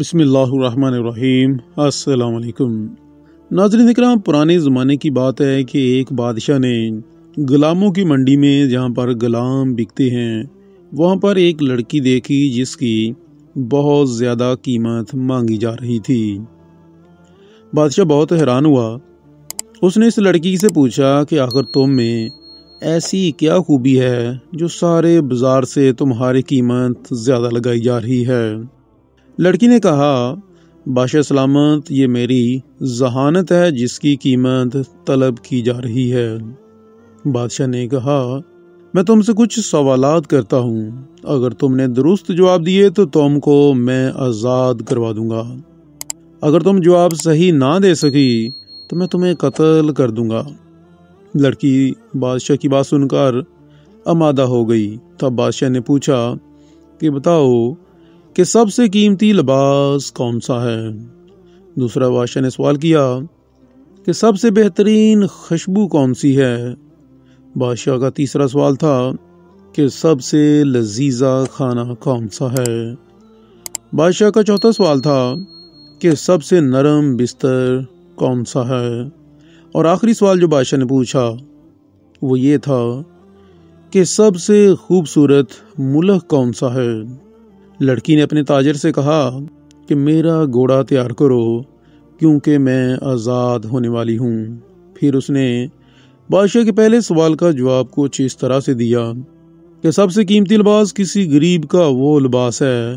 بسم اللہ الرحمن الرحیم۔ السلام علیکم ناظرین اکرام، پرانے زمانے کی بات ہے کہ ایک بادشاہ نے غلاموں کی منڈی میں جہاں پر غلام بکتے ہیں وہاں پر ایک لڑکی دیکھی جس کی بہت زیادہ قیمت مانگی جا رہی تھی۔ بادشاہ بہت حیران ہوا۔ اس نے اس لڑکی سے پوچھا کہ آخر تم میں ایسی کیا خوبی ہے جو سارے بازار سے تمہاری قیمت زیادہ لگائی جا رہی ہے؟ لڑکی نے کہا، بادشاہ سلامت، یہ میری ذہانت ہے جس کی قیمت طلب کی جا رہی ہے۔ بادشاہ نے کہا، میں تم سے کچھ سوالات کرتا ہوں، اگر تم نے درست جواب دیے تو تم کو میں آزاد کروا دوں گا، اگر تم جواب صحیح نہ دے سکی تو میں تمہیں قتل کر دوں گا۔ لڑکی بادشاہ کی بات سن کر آمادہ ہو گئی۔ تب بادشاہ نے پوچھا کہ بتاؤ کہ سب سے قیمتی لباس کون سا ہے؟ دوسرا بادشاہ نے سوال کیا کہ سب سے بہترین خوشبو کون سی ہے؟ بادشاہ کا تیسرا سوال تھا کہ سب سے لذیذہ کھانا کون سا ہے؟ بادشاہ کا چوتھا سوال تھا کہ سب سے نرم بستر کون سا ہے؟ اور آخری سوال جو بادشاہ نے پوچھا وہ یہ تھا کہ سب سے خوبصورت ملک کون سا ہے؟ لڑکی نے اپنے تاجر سے کہا کہ میرا گھوڑا تیار کرو کیونکہ میں آزاد ہونے والی ہوں۔ پھر اس نے بادشاہ کے پہلے سوال کا جواب کچھ اس طرح سے دیا کہ سب سے قیمتی لباس کسی غریب کا وہ لباس ہے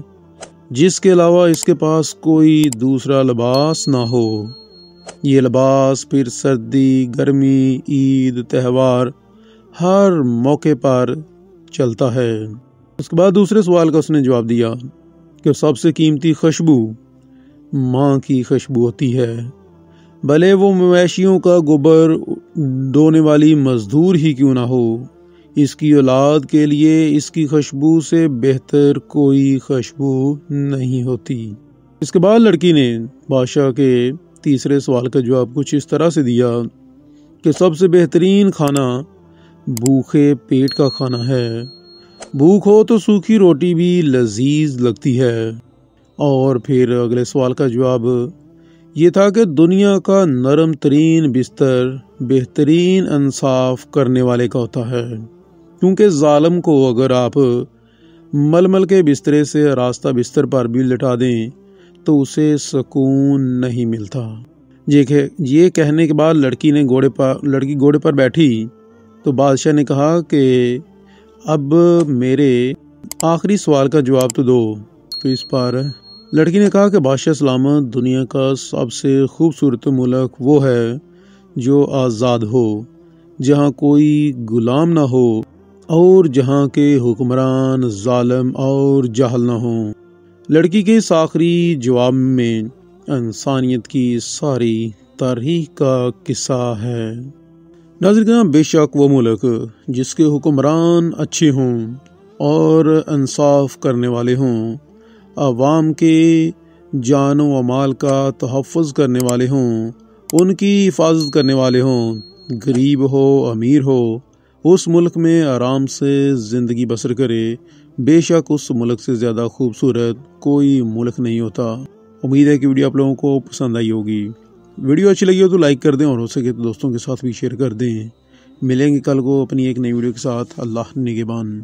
جس کے علاوہ اس کے پاس کوئی دوسرا لباس نہ ہو۔ یہ لباس پھر سردی، گرمی، عید، تہوار ہر موقع پر چلتا ہے۔ اس کے بعد دوسرے سوال کا اس نے جواب دیا کہ سب سے قیمتی خوشبو ماں کی خوشبو ہوتی ہے، بھلے وہ مویشیوں کا گوبر ڈونے والی مزدور ہی کیوں نہ ہو، اس کی اولاد کے لیے اس کی خوشبو سے بہتر کوئی خوشبو نہیں ہوتی۔ اس کے بعد لڑکی نے بادشاہ کے تیسرے سوال کا جواب کچھ اس طرح سے دیا کہ سب سے بہترین کھانا بھوکے پیٹ کا کھانا ہے، بھوک ہو تو سوکھی روٹی بھی لذیذ لگتی ہے۔ اور پھر اگلے سوال کا جواب یہ تھا کہ دنیا کا نرم ترین بستر بہترین انصاف کرنے والے کا ہوتا ہے، کیونکہ ظالم کو اگر آپ ململ کے بسترے سے راستہ بستر پر بھی لٹا دیں تو اسے سکون نہیں ملتا۔ یہ کہنے کے بعد لڑکی گھوڑے پر بیٹھی تو بادشاہ نے کہا کہ اب میرے آخری سوال کا جواب تو دو۔ تو اس پر لڑکی نے کہا کہ بادشاہ سلامت، دنیا کا سب سے خوبصورت ملک وہ ہے جو آزاد ہو، جہاں کوئی غلام نہ ہو اور جہاں کے حکمران ظالم اور جاہل نہ ہوں۔ لڑکی کے اس آخری جواب میں انسانیت کی ساری تاریخ کا قصہ ہے۔ ناظرین، بے شک وہ ملک جس کے حکمران اچھے ہوں اور انصاف کرنے والے ہوں، عوام کے جان و مال کا تحفظ کرنے والے ہوں، ان کی حفاظت کرنے والے ہوں، غریب ہو امیر ہو، اس ملک میں آرام سے زندگی بسر کرے، بے شک اس ملک سے زیادہ خوبصورت کوئی ملک نہیں ہوتا۔ امید ہے کہ ویڈیو آپ لوگوں کو پسند آئی ہوگی۔ ویڈیو اچھی لگی ہو تو لائک کر دیں اور ہو سکے تو دوستوں کے ساتھ بھی شیئر کر دیں۔ ملیں گے کل کو اپنی ایک نئی ویڈیو کے ساتھ۔ اللہ نگہبان۔